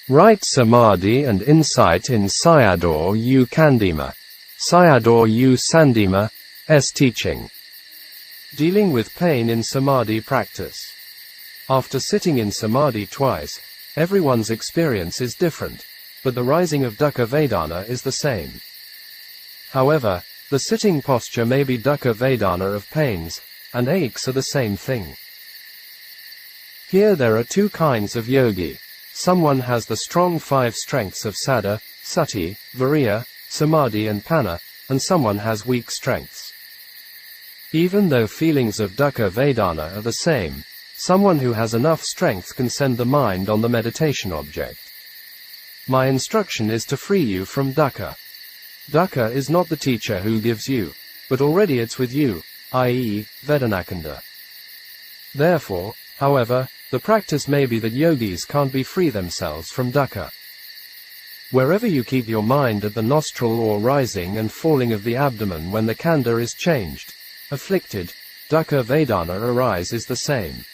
Right Samadhi and insight in Sayadaw U Candima. Sayadaw U Sandima, S teaching. Dealing with pain in Samadhi practice. After sitting in Samadhi twice, everyone's experience is different, but the rising of dukkha vedana is the same. However, the sitting posture may be dukkha vedana of pains, and aches are the same thing. Here there are two kinds of yogi. Someone has the strong five strengths of saddha, sati, viriya, samadhi and panna, and someone has weak strengths. Even though feelings of dukkha vedana are the same, someone who has enough strength can send the mind on the meditation object. My instruction is to free you from dukkha. Dukkha is not the teacher who gives you, but already it's with you, i.e., Vedanakanda. Therefore, however, the practice may be that yogis can't be free themselves from dukkha. Wherever you keep your mind at the nostril or rising and falling of the abdomen when the kanda is changed, afflicted, dukkha vedana arise is the same.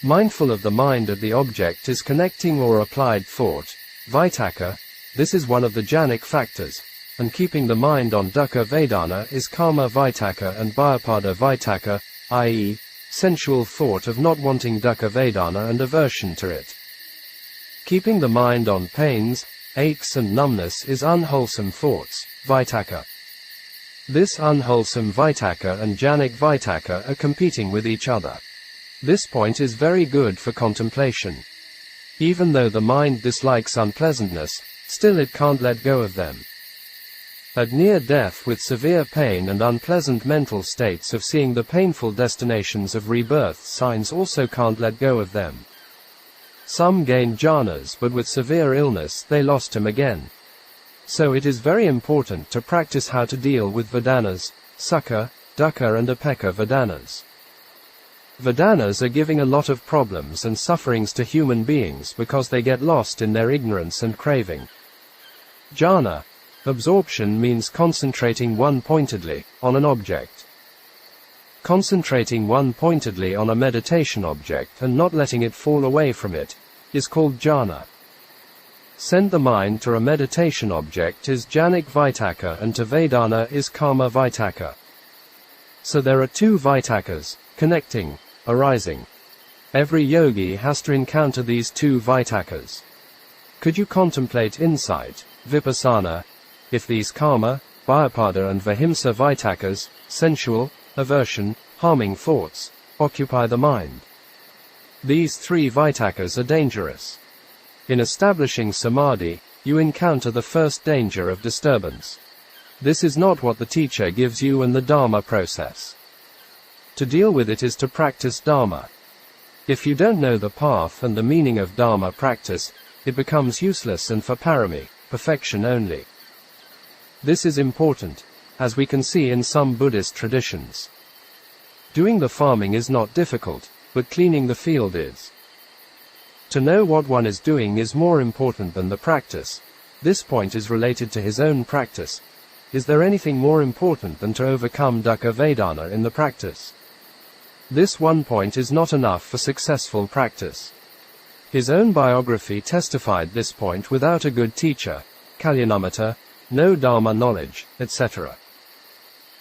Mindful of the mind at the object is connecting or applied thought, vitaka, this is one of the jhanic factors, and keeping the mind on dukkha vedana is kama vitaka and bhayapada vitaka, i.e., sensual thought of not wanting dukkha vedana and aversion to it. Keeping the mind on pains, aches and numbness is unwholesome thoughts, vitaka. This unwholesome vitaka and jhanic vitaka are competing with each other. This point is very good for contemplation. Even though the mind dislikes unpleasantness, still it can't let go of them. At near death with severe pain and unpleasant mental states of seeing the painful destinations of rebirth, signs also can't let go of them. Some gained jhanas, but with severe illness they lost him again. So it is very important to practice how to deal with vedanas, sukha, dukkha and upekkha vedanas. Vedanas are giving a lot of problems and sufferings to human beings because they get lost in their ignorance and craving. Jhana, absorption, means concentrating one-pointedly on an object. Concentrating one-pointedly on a meditation object and not letting it fall away from it is called jhana. Send the mind to a meditation object is jhanic vitaka and to vedana is kama vitaka. So there are two vitakas, connecting, arising. Every yogi has to encounter these two vitakas. Could you contemplate insight, vipassana, if these kama, bhayapada and vihimsa vitakas, sensual, aversion, harming thoughts, occupy the mind? These three vitakas are dangerous. In establishing samadhi, you encounter the first danger of disturbance. This is not what the teacher gives you in the Dhamma process. To deal with it is to practice Dhamma. If you don't know the path and the meaning of Dhamma practice, it becomes useless and for parami, perfection only. This is important, as we can see in some Buddhist traditions. Doing the farming is not difficult, but cleaning the field is. To know what one is doing is more important than the practice. This point is related to his own practice. Is there anything more important than to overcome dukkha vedana in the practice? This one point is not enough for successful practice. His own biography testified this point. Without a good teacher, kalyanamitta, no Dharma knowledge, etc.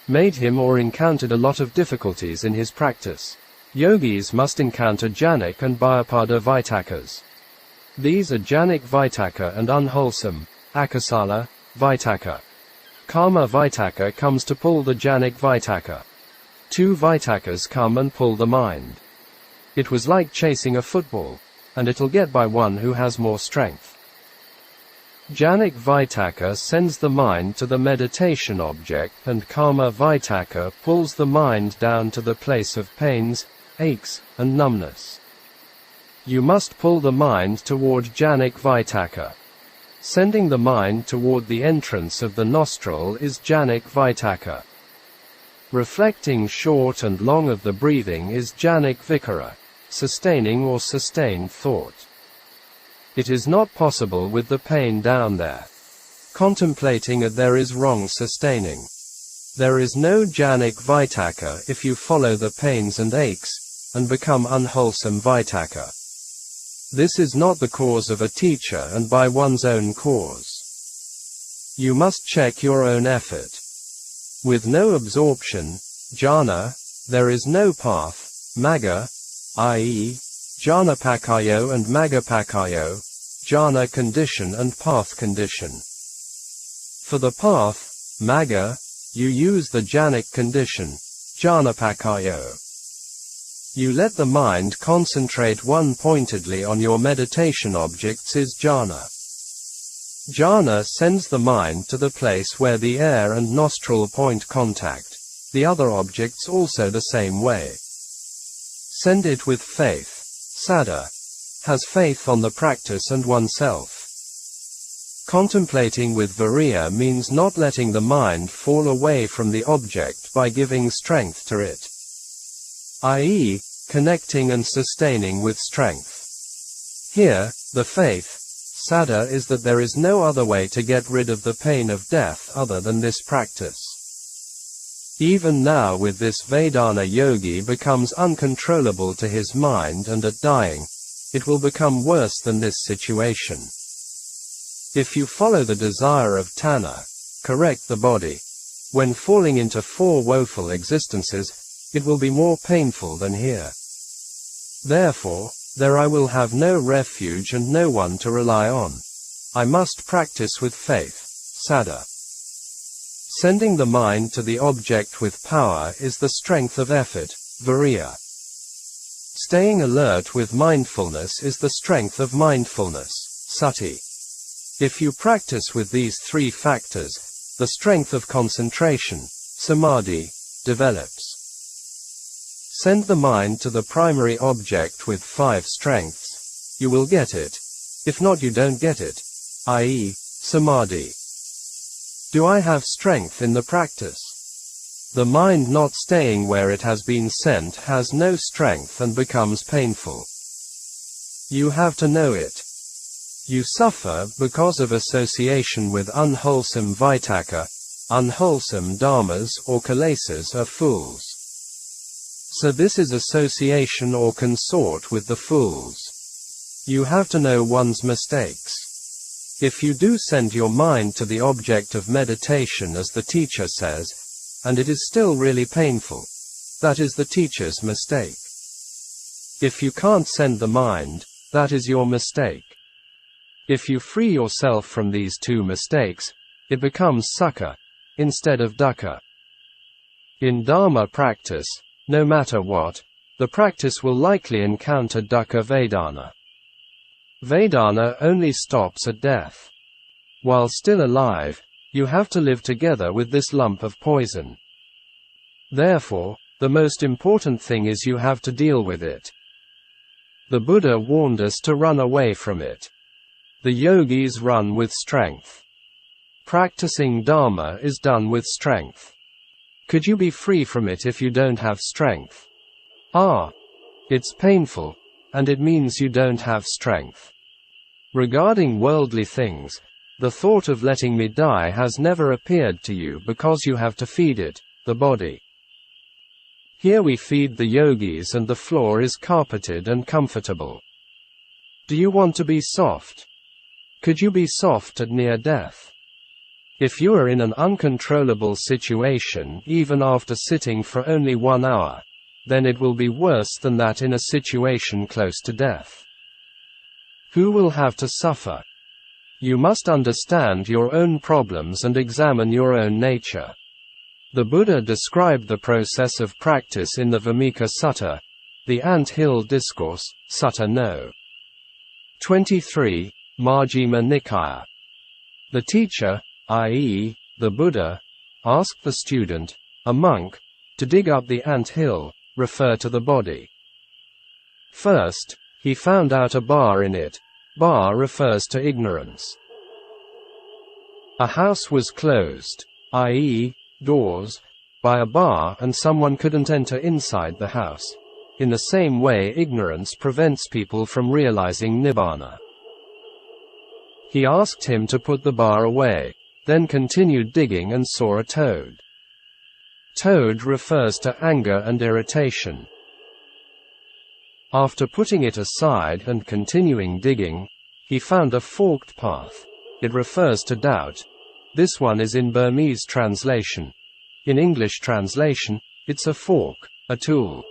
Made him or encountered a lot of difficulties in his practice. Yogis must encounter jhanic and bhayapada vitakas. These are jhanic vitaka and unwholesome, akasala, vitaka. Kama vitaka comes to pull the jhanic vitaka. Two vitakas come and pull the mind. It was like chasing a football, and it'll get by one who has more strength. Jhanic vitaka sends the mind to the meditation object and kama vitaka pulls the mind down to the place of pains, aches, and numbness. You must pull the mind toward jhanic vitaka. Sending the mind toward the entrance of the nostril is jhanic vitaka. Reflecting short and long of the breathing is jhanic vikara, sustaining or sustained thought. It is not possible with the pain down there. Contemplating it there is wrong sustaining. There is no jhanic vitaka if you follow the pains and aches, and become unwholesome vitaka. This is not the cause of a teacher and by one's own cause. You must check your own effort. With no absorption, jhana, there is no path, magga, i.e., jhanapakayo and maggapakayo, jhana condition and path condition. For the path, magga, you use the jhanic condition, jhanapakayo. You let the mind concentrate one-pointedly on your meditation objects is jhana. Jhana sends the mind to the place where the air and nostril point contact, the other objects also the same way. Send it with faith, saddha, has faith on the practice and oneself. Contemplating with viriya means not letting the mind fall away from the object by giving strength to it, i.e., connecting and sustaining with strength. Here, the faith, saddha, is that there is no other way to get rid of the pain of death other than this practice. Even now with this Vedana yogi becomes uncontrollable to his mind and at dying, it will become worse than this situation. If you follow the desire of tanha, correct the body, when falling into 4 woeful existences, it will be more painful than here. Therefore, there I will have no refuge and no one to rely on. I must practice with faith, saddha. Sending the mind to the object with power is the strength of effort, viriya. Staying alert with mindfulness is the strength of mindfulness, sati. If you practice with these 3 factors, the strength of concentration, samādhi, develops. Send the mind to the primary object with 5 strengths. You will get it. If not, you don't get it, i.e., samādhi. Do I have strength in the practice? The mind not staying where it has been sent has no strength and becomes painful. You have to know it. You suffer because of association with unwholesome vitaka, unwholesome dharmas or kilesas are fools. So this is association or consort with the fools. You have to know one's mistakes. If you do send your mind to the object of meditation as the teacher says, and it is still really painful, that is the teacher's mistake. If you can't send the mind, that is your mistake. If you free yourself from these 2 mistakes, it becomes sukha, instead of dukkha. In Dhamma practice, no matter what, the practice will likely encounter dukkha vedana. Vedana only stops at death. While still alive, you have to live together with this lump of poison. Therefore, the most important thing is you have to deal with it. The Buddha warned us to run away from it. The yogis run with strength. Practicing Dhamma is done with strength. Could you be free from it if you don't have strength? It's painful, and it means you don't have strength. Regarding worldly things, the thought of letting me die has never appeared to you because you have to feed it, the body. Here we feed the yogis and the floor is carpeted and comfortable. Do you want to be soft? Could you be soft at near death? If you are in an uncontrollable situation even after sitting for only 1 hour, then it will be worse than that in a situation close to death. Who will have to suffer? You must understand your own problems and examine your own nature. The Buddha described the process of practice in the Vimika Sutta, the ant-hill discourse, Sutta no. 23, Majjhima Nikaya. The teacher, i.e., the Buddha, asked the student, a monk, to dig up the ant-hill, refer to the body. First, he found out a bar in it. Bar refers to ignorance. A house was closed, i.e., doors, by a bar and someone couldn't enter inside the house. In the same way ignorance prevents people from realizing Nibbana. He asked him to put the bar away, then continued digging and saw a toad. Toad refers to anger and irritation. After putting it aside and continuing digging, he found a forked path. It refers to doubt. This one is in Burmese translation. In English translation, it's a fork, a tool.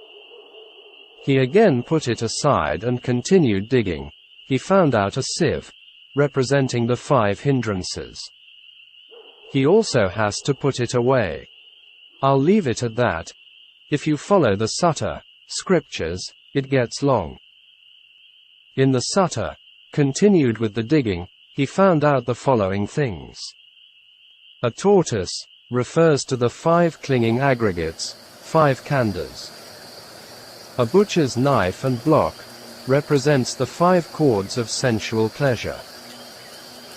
He again put it aside and continued digging. He found out a sieve, representing the 5 hindrances. He also has to put it away. I'll leave it at that. If you follow the sutta, scriptures, it gets long. In the sutta, continued with the digging, he found out the following things. A tortoise refers to the 5 clinging aggregates, 5 khandhas. A butcher's knife and block represents the 5 chords of sensual pleasure.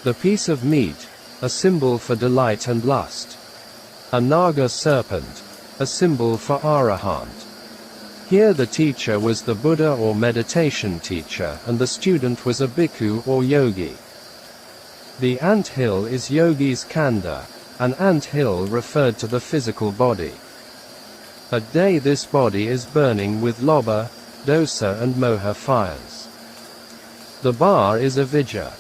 The piece of meat, a symbol for delight and lust. A naga serpent, a symbol for arahant. Here the teacher was the Buddha or meditation teacher, and the student was a bhikkhu or yogi. The ant hill is yogi's khandha. An ant hill referred to the physical body. At day this body is burning with lobha, dosa and moha fires. The bar is avidya.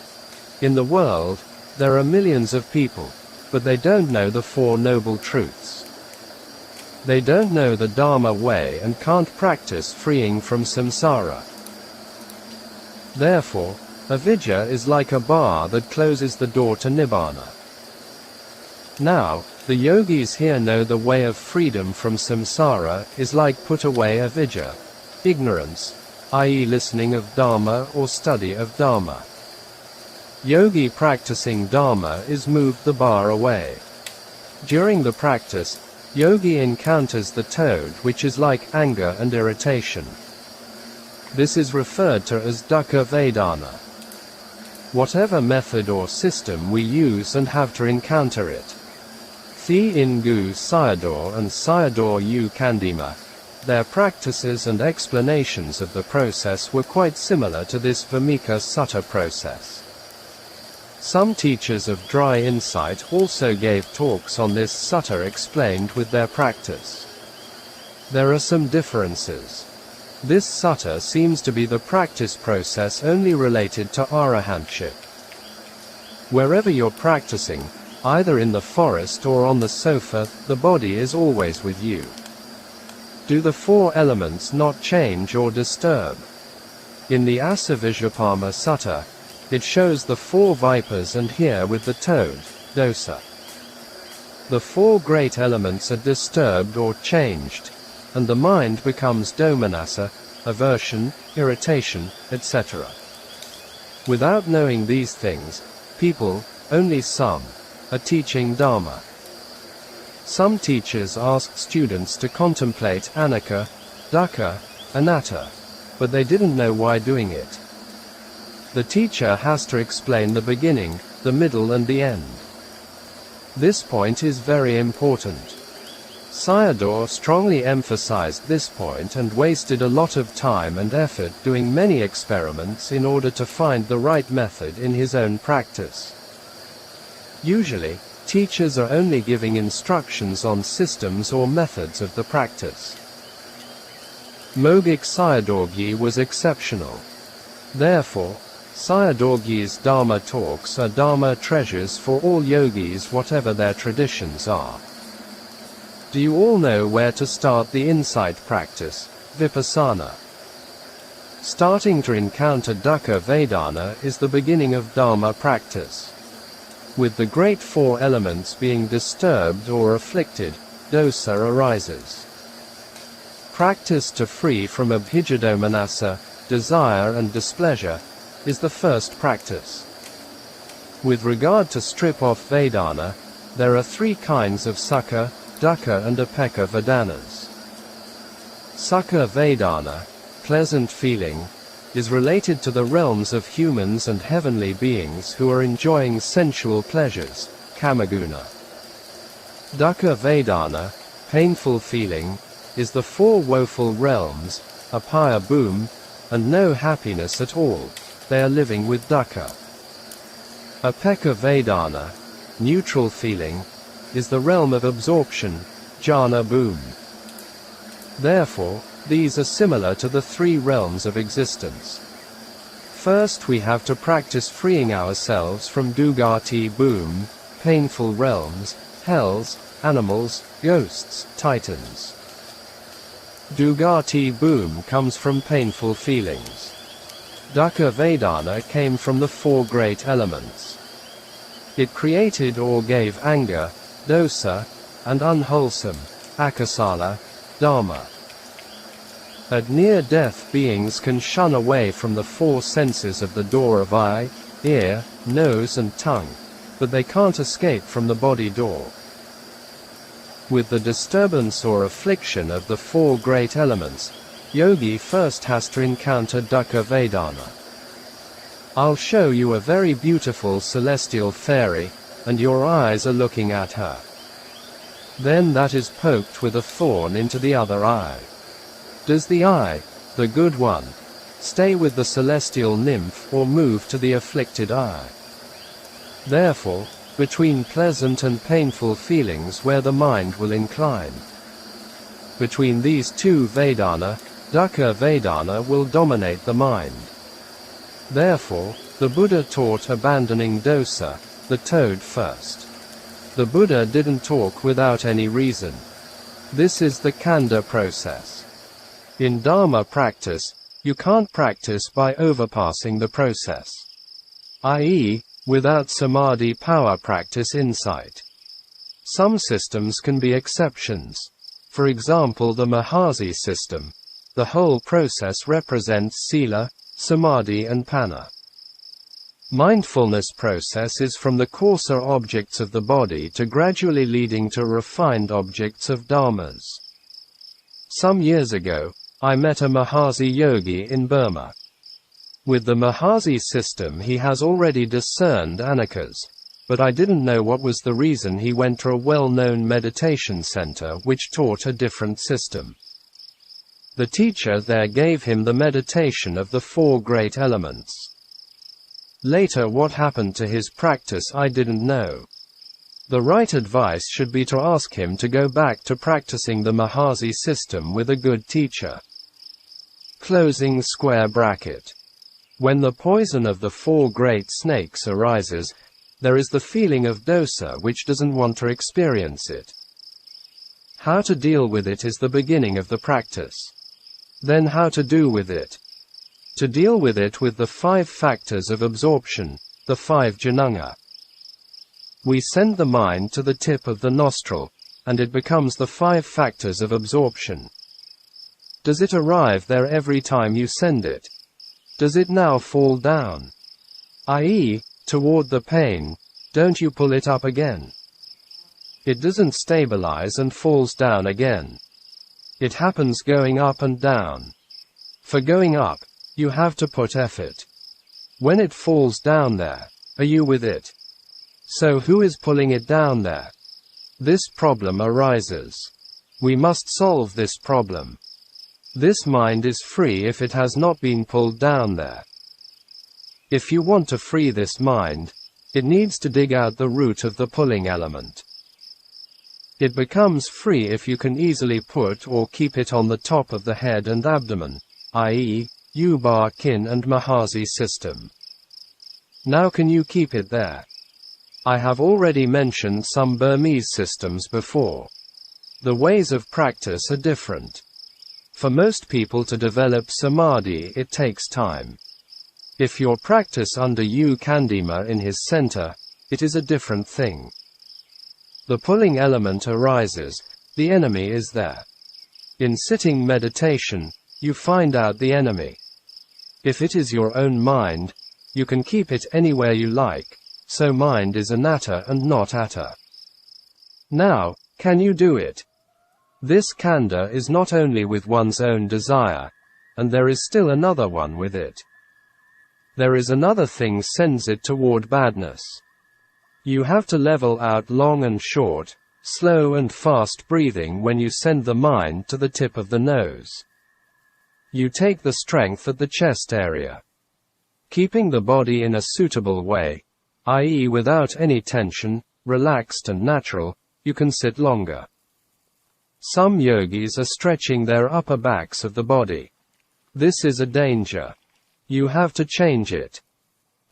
In the world, there are millions of people, but they don't know the 4 noble truths. They don't know the Dhamma way and can't practice freeing from samsara. Therefore, avidya is like a bar that closes the door to nibbana. Now, the yogis here know the way of freedom from samsara is like put away avidya, ignorance, i.e. listening of Dhamma or study of Dhamma. Yogi practicing Dhamma is moved the bar away. During the practice, yogi encounters the toad, which is like anger and irritation. This is referred to as dukkha vedana. Whatever method or system we use and have to encounter it. Thi in gu Sayadaw and Sayadaw u Candima, their practices and explanations of the process were quite similar to this Vamika Sutta process. Some teachers of dry insight also gave talks on this sutta explained with their practice. There are some differences. This sutta seems to be the practice process only related to arahantship. Wherever you're practicing, either in the forest or on the sofa, the body is always with you. Do the 4 elements not change or disturb? In the Asavijapama Sutta, it shows the 4 vipers, and here with the toad, dosa. The 4 great elements are disturbed or changed, and the mind becomes domanassa, aversion, irritation, etc. Without knowing these things, people, only some, are teaching Dhamma. Some teachers asked students to contemplate anicca, dukkha, anatta, but they didn't know why doing it. The teacher has to explain the beginning, the middle and the end. This point is very important. Sayadaw strongly emphasized this point and wasted a lot of time and effort doing many experiments in order to find the right method in his own practice. Usually, teachers are only giving instructions on systems or methods of the practice. Mogik Sayadawgi was exceptional. Therefore, Sayadawgi's Dhamma talks are Dhamma treasures for all yogis whatever their traditions are. Do you all know where to start the insight practice, vipassana? Starting to encounter dukkha vedana is the beginning of Dhamma practice. With the great 4 elements being disturbed or afflicted, dosa arises. Practice to free from abhijadomanassa, desire and displeasure, is the first practice. With regard to strip off vedana, there are 3 kinds of sukha, dukkha and upekkha vedanas. Sukha vedana, pleasant feeling, is related to the realms of humans and heavenly beings who are enjoying sensual pleasures, kamaguna. Dukkha vedana, painful feeling, is the 4 woeful realms, apaya boom, and no happiness at all. They are living with dukkha. Upekkha vedana, neutral feeling, is the realm of absorption, jhana boom. Therefore, These are similar to the three realms of existence. First we have to practice freeing ourselves from Dugati Boom, painful realms, hells, animals, ghosts, titans. Dugati Boom comes from painful feelings. Dukkha Vedana came from the four great elements. It created or gave anger, dosa, and unwholesome, akasala, Dhamma. At near-death beings can shun away from the four senses of the door of eye, ear, nose and tongue, but they can't escape from the body door. With the disturbance or affliction of the four great elements, yogi first has to encounter Dukkha Vedana. I'll show you a very beautiful celestial fairy, and your eyes are looking at her. Then that is poked with a thorn into the other eye. Does the eye, the good one, stay with the celestial nymph or move to the afflicted eye? Therefore, between pleasant and painful feelings where the mind will incline. Between these two Vedana, Dukkha Vedana will dominate the mind. Therefore, the Buddha taught abandoning dosa, the toad first. The Buddha didn't talk without any reason. This is the Kanda process. In Dharma practice, you can't practice by overpassing the process. I.e., without Samadhi power practice insight. Some systems can be exceptions. For example, the Mahasi system. The whole process represents Sila, Samadhi and Panna. Mindfulness process is from the coarser objects of the body to gradually leading to refined objects of dharmas. Some years ago, I met a Mahasi yogi in Burma. With the Mahasi system he has already discerned anakas, but I didn't know what was the reason he went to a well-known meditation center which taught a different system. The teacher there gave him the meditation of the four great elements. Later what happened to his practice I didn't know. The right advice should be to ask him to go back to practicing the Mahasi system with a good teacher. Closing square bracket. When the poison of the four great snakes arises, there is the feeling of dosa which doesn't want to experience it. How to deal with it is the beginning of the practice. Then how to do with it. To deal with it with the 5 factors of absorption, the 5 jananga. We send the mind to the tip of the nostril, and it becomes the 5 factors of absorption. Does it arrive there every time you send it? Does it now fall down? I.e., toward the pain, don't you pull it up again? It doesn't stabilize and falls down again. It happens going up and down. For going up, you have to put effort. When it falls down there, are you with it? So who is pulling it down there? This problem arises. We must solve this problem. This mind is free if it has not been pulled down there. If you want to free this mind, it needs to dig out the root of the pulling element. It becomes free if you can easily put or keep it on the top of the head and abdomen, i.e., U-bar kin and Mahasi system. Now can you keep it there? I have already mentioned some Burmese systems before. The ways of practice are different. For most people to develop Samadhi it takes time. If your practice under Candima in his center, it is a different thing. The pulling element arises, the enemy is there. In sitting meditation, you find out the enemy. If it is your own mind, you can keep it anywhere you like, so mind is anatta and not atta. Now, can you do it? This kanda is not only with one's own desire, and there is still another one with it. There is another thing sends it toward badness. You have to level out long and short, slow and fast breathing when you send the mind to the tip of the nose. You take the strength at the chest area. Keeping the body in a suitable way, i.e. without any tension, relaxed and natural, you can sit longer. Some yogis are stretching their upper backs of the body. This is a danger. You have to change it.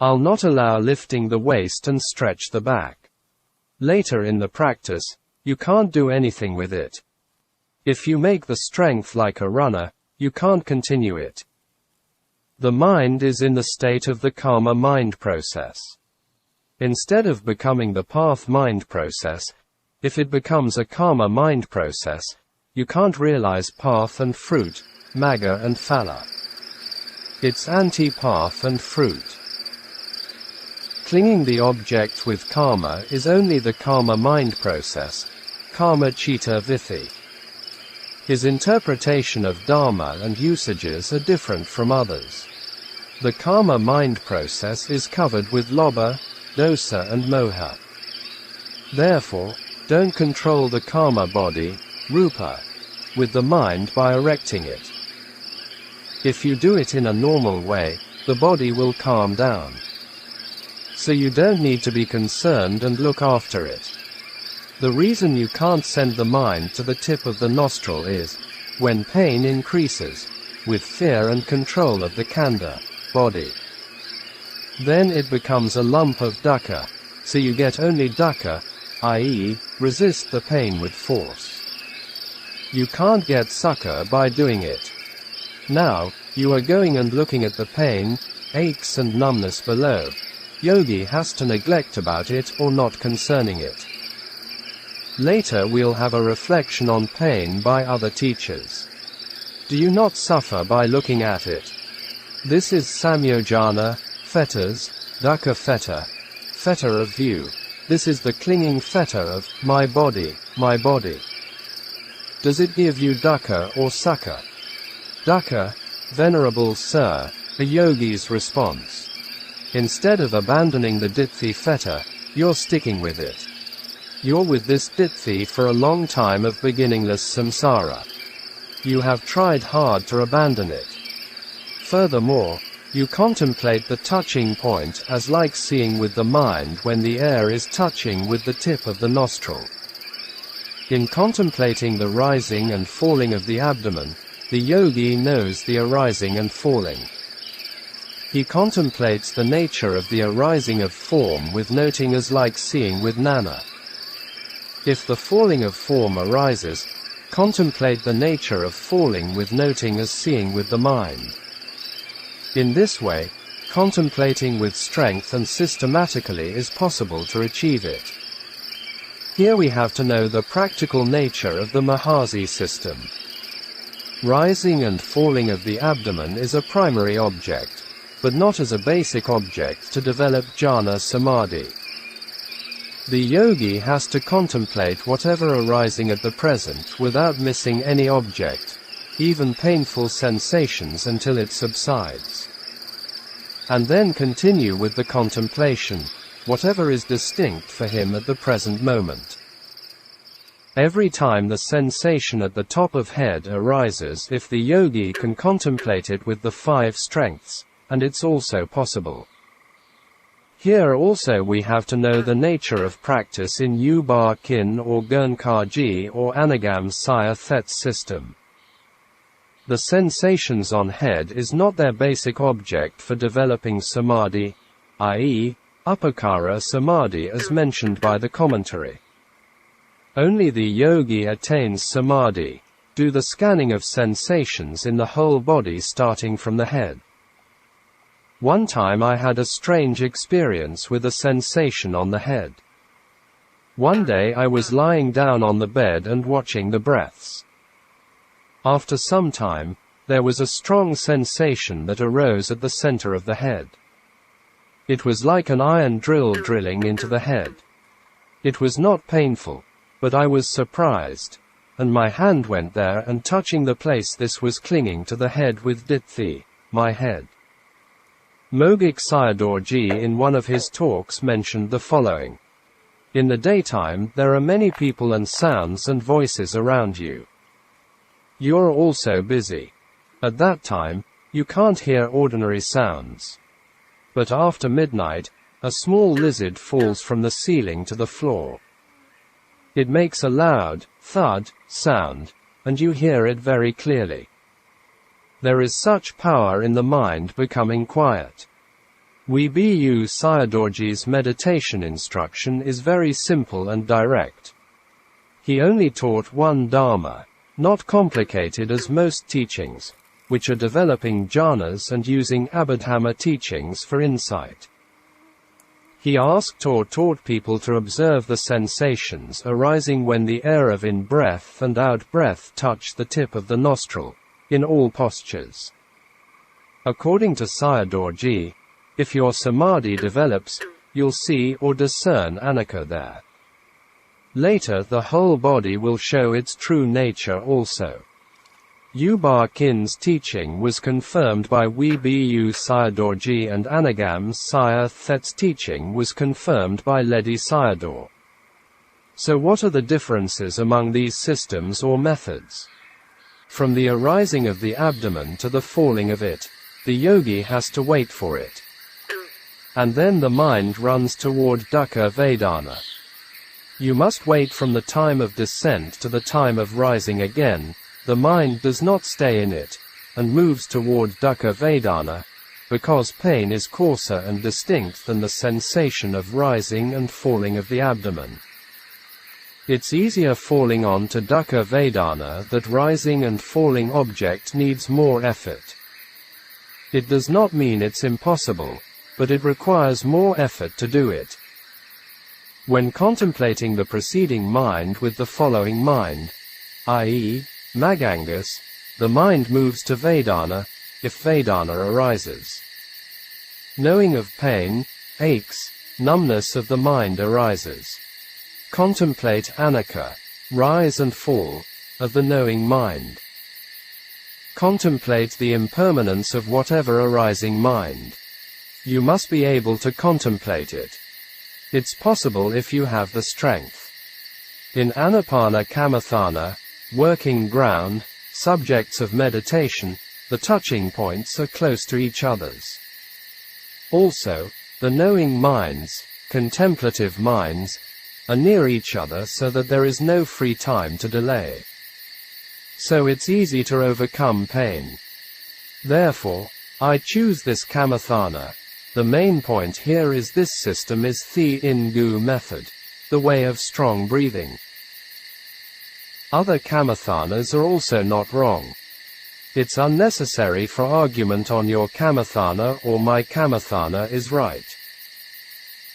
I'll not allow lifting the waist and stretch the back. Later in the practice, you can't do anything with it. If you make the strength like a runner, you can't continue it. The mind is in the state of the karma mind process. Instead of becoming the path mind process, if it becomes a karma mind process, you can't realize path and fruit, magga and phala. It's anti-path and fruit. Clinging the object with karma is only the karma mind process, karma citta vithi. His interpretation of Dhamma and usages are different from others. The karma mind process is covered with lobha, dosa and moha. Therefore, don't control the karma body, rupa, with the mind by erecting it. If you do it in a normal way, the body will calm down. So you don't need to be concerned and look after it. The reason you can't send the mind to the tip of the nostril is, when pain increases, with fear and control of the khandha, body. Then it becomes a lump of dukkha, so you get only dukkha, i.e., resist the pain with force. You can't get sukha by doing it. Now, you are going and looking at the pain, aches and numbness below. Yogi has to neglect about it or not concerning it. Later we'll have a reflection on pain by other teachers. Do you not suffer by looking at it? This is samyojana, fetters, dukkha fetter of view. This is the clinging fetter of, my body, my body. Does it give you dukkha or sukha? Dukkha, Venerable Sir, a yogi's response. Instead of abandoning the ditthi fetter, you're sticking with it. You're with this ditthi for a long time of beginningless samsara. You have tried hard to abandon it. Furthermore, you contemplate the touching point as like seeing with the mind when the air is touching with the tip of the nostril. In contemplating the rising and falling of the abdomen, the yogi knows the arising and falling. He contemplates the nature of the arising of form with noting as like seeing with nana. If the falling of form arises, contemplate the nature of falling with noting as seeing with the mind. In this way, contemplating with strength and systematically is possible to achieve it. Here we have to know the practical nature of the Mahasi system. Rising and falling of the abdomen is a primary object, but not as a basic object to develop jhana samadhi. The yogi has to contemplate whatever arising at the present without missing any object, even painful sensations until it subsides. And then continue with the contemplation, whatever is distinct for him at the present moment. Every time the sensation at the top of head arises, if the yogi can contemplate it with the 5 strengths, and it's also possible. Here also we have to know the nature of practice in U-bar kin or Gurnkaji or Anagam Saya Thet system. The sensations on head is not their basic object for developing samadhi, i.e., upakara samadhi as mentioned by the commentary. Only the yogi attains samadhi, do the scanning of sensations in the whole body starting from the head. One time I had a strange experience with a sensation on the head. One day I was lying down on the bed and watching the breaths. After some time, there was a strong sensation that arose at the center of the head. It was like an iron drill drilling into the head. It was not painful, but I was surprised, and my hand went there and touching the place this was clinging to the head with ditthi, my head. Mogik Sayadaw Ji in one of his talks mentioned the following. In the daytime, there are many people and sounds and voices around you. You're also busy. At that time, you can't hear ordinary sounds. But after midnight, a small lizard falls from the ceiling to the floor. It makes a loud, thud, sound, and you hear it very clearly. There is such power in the mind becoming quiet. Bhikkhu Sayadaw's meditation instruction is very simple and direct. He only taught one Dhamma, not complicated as most teachings, which are developing jhanas and using Abhidhamma teachings for insight. He asked or taught people to observe the sensations arising when the air of in-breath and out-breath touch the tip of the nostril, in all postures. According to Sayadaw, if your Samādhi develops, you'll see or discern anicca there. Later the whole body will show its true nature also. U Ba Khin's teaching was confirmed by Bhikkhu Sayadaw, and Anagam Saya Thet's teaching was confirmed by Ledi Sayadaw. So what are the differences among these systems or methods? From the arising of the abdomen to the falling of it, the yogi has to wait for it. And then the mind runs toward dukkha vedana. You must wait from the time of descent to the time of rising again. The mind does not stay in it, and moves toward dukkha vedana, because pain is coarser and distinct than the sensation of rising and falling of the abdomen. It's easier falling on to dukkha vedana. That rising and falling object needs more effort. It does not mean it's impossible, but it requires more effort to do it. When contemplating the preceding mind with the following mind, i.e., Magangas, the mind moves to Vedana, if Vedana arises. Knowing of pain, aches, numbness of the mind arises. Contemplate anicca, rise and fall, of the knowing mind. Contemplate the impermanence of whatever arising mind. You must be able to contemplate it. It's possible if you have the strength. In Anapana Kamathana, working ground, subjects of meditation, the touching points are close to each other's. Also, the knowing minds, contemplative minds, are near each other so that there is no free time to delay. So it's easy to overcome pain. Therefore, I choose this Kamathana. The main point here is this system is the in-gu method, the way of strong breathing. Other Kamathanas are also not wrong. It's unnecessary for argument on your Kamathana or my Kamathana is right.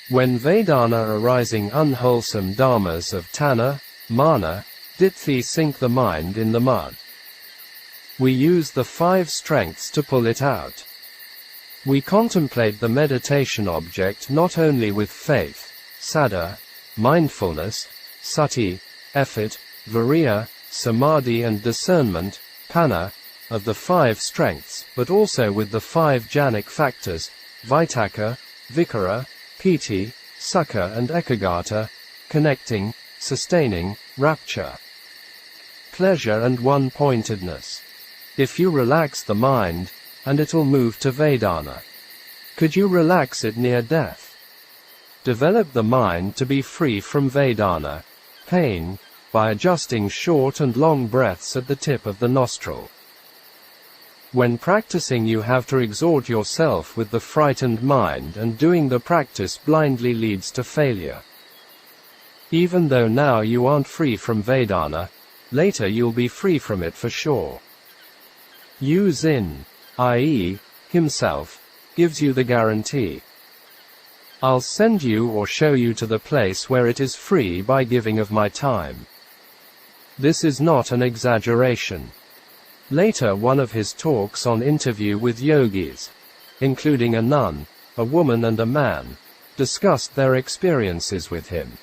When Vedana arising unwholesome dharmas of Tanna, Mana, Ditthi sink the mind in the mud. We use the 5 strengths to pull it out. We contemplate the meditation object not only with faith, saddha, mindfulness, sati, effort, viriya, samadhi and discernment, panna, of the 5 strengths, but also with the 5 jhanic factors, vitakka, vikara, piti, sukha and ekaggata, connecting, sustaining, rapture, pleasure and one-pointedness. If you relax the mind, and it'll move to Vedana. Could you relax it near death? Develop the mind to be free from Vedana, pain, by adjusting short and long breaths at the tip of the nostril. When practicing you have to exhort yourself with the frightened mind, and doing the practice blindly leads to failure. Even though now you aren't free from Vedana, later you'll be free from it for sure. U Zin, i.e., himself, gives you the guarantee. I'll send you or show you to the place where it is free by giving of my time. This is not an exaggeration. Later one of his talks on interview with yogis, including a nun, a woman and a man, discussed their experiences with him.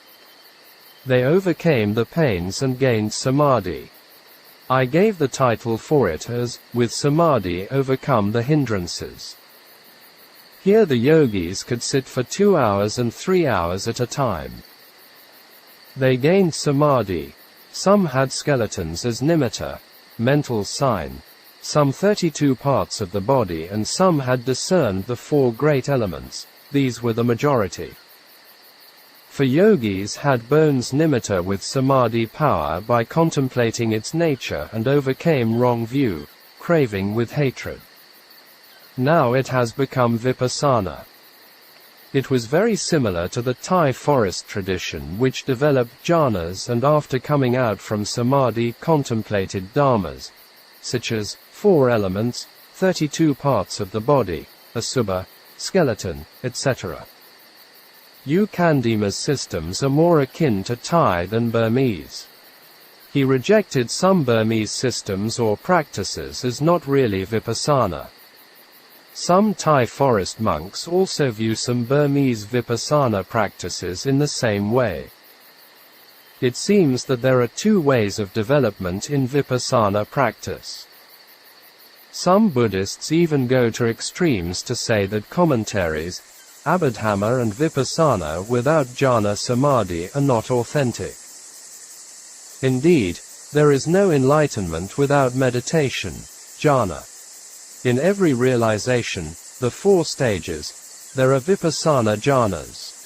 They overcame the pains and gained Samādhi. I gave the title for it as, with Samādhi overcome the hindrances. Here the yogis could sit for 2 hours and 3 hours at a time. They gained Samādhi. Some had skeletons as nimitta, mental sign, some 32 parts of the body, and some had discerned the 4 great elements. These were the majority. For yogis had bones nimitta with samadhi power by contemplating its nature and overcame wrong view, craving with hatred. Now it has become vipassana. It was very similar to the Thai forest tradition which developed jhanas and after coming out from samadhi contemplated dhammas, such as 4 elements, 32 parts of the body, asubha, skeleton, etc. Candema's systems are more akin to Thai than Burmese. He rejected some Burmese systems or practices as not really vipassana. Some Thai forest monks also view some Burmese vipassana practices in the same way. It seems that there are 2 ways of development in vipassana practice. Some Buddhists even go to extremes to say that commentaries, Abhidhamma and Vipassana without jhana samadhi are not authentic. Indeed, there is no enlightenment without meditation, jhana. In every realization, the 4 stages, there are vipassana jhanas.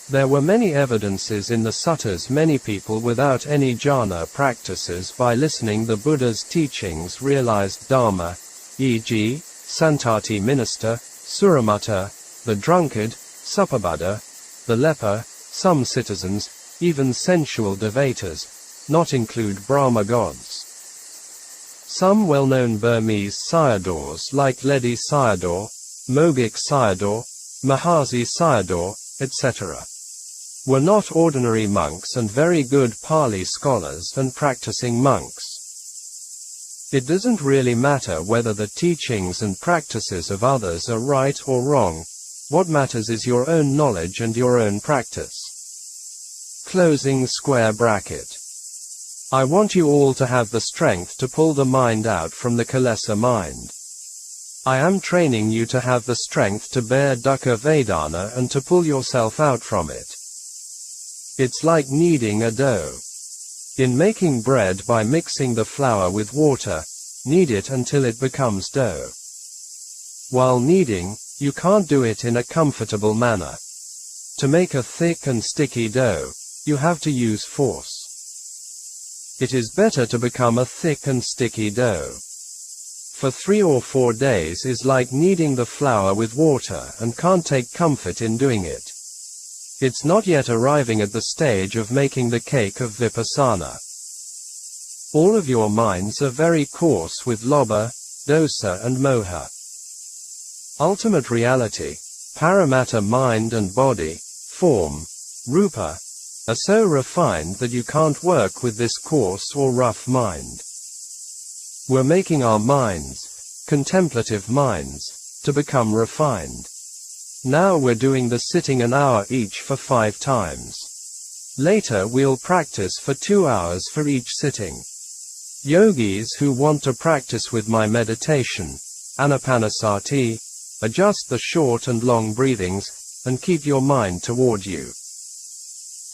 There were many evidences in the suttas many people without any jhana practices by listening the Buddha's teachings realized Dhamma, e.g., Santati minister, Suramata, the drunkard, Supabada, the leper, some citizens, even sensual devatas, not include Brahma gods. Some well-known Burmese Sayadaws like Ledi Sayadaw, Mogik Sayadaw, Mahasi Sayadaw, etc. were not ordinary monks and very good Pali scholars and practicing monks. It doesn't really matter whether the teachings and practices of others are right or wrong. What matters is your own knowledge and your own practice. Closing square bracket. I want you all to have the strength to pull the mind out from the Kilesa mind. I am training you to have the strength to bear dukkha vedana and to pull yourself out from it. It's like kneading a dough. In making bread by mixing the flour with water, knead it until it becomes dough. While kneading, you can't do it in a comfortable manner. To make a thick and sticky dough, you have to use force. It is better to become a thick and sticky dough. For 3 or 4 days is like kneading the flour with water and can't take comfort in doing it. It's not yet arriving at the stage of making the cake of vipassana. All of your minds are very coarse with lobha, dosa and moha. Ultimate reality, paramatta mind and body, form, rupa, are so refined that you can't work with this coarse or rough mind. We're making our minds, contemplative minds, to become refined. Now we're doing the sitting an hour each for 5 times. Later we'll practice for 2 hours for each sitting. Yogis who want to practice with my meditation, anapanasati, adjust the short and long breathings, and keep your mind toward you.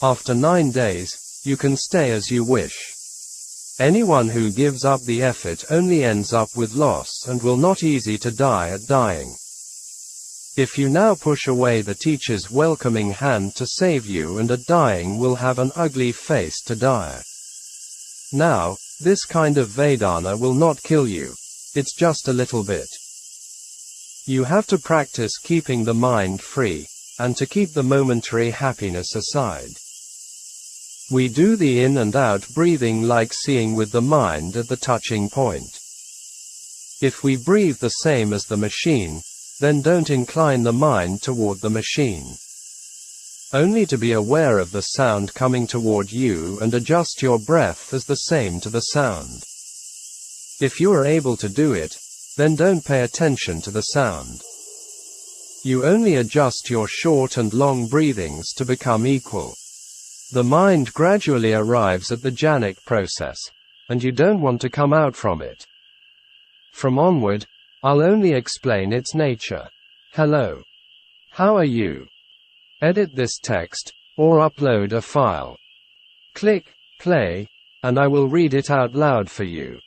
After 9 days, you can stay as you wish. Anyone who gives up the effort only ends up with loss and will not easy to die at dying. If you now push away the teacher's welcoming hand to save you and at dying will have an ugly face to die. Now, this kind of Vedana will not kill you. It's just a little bit. You have to practice keeping the mind free, and to keep the momentary happiness aside. We do the in and out breathing like seeing with the mind at the touching point. If we breathe the same as the machine, then don't incline the mind toward the machine. Only to be aware of the sound coming toward you and adjust your breath as the same to the sound. If you are able to do it, then don't pay attention to the sound. You only adjust your short and long breathings to become equal. The mind gradually arrives at the jhanic process, and you don't want to come out from it. From onward, I'll only explain its nature. Hello. How are you? Edit this text, or upload a file. Click play, and I will read it out loud for you.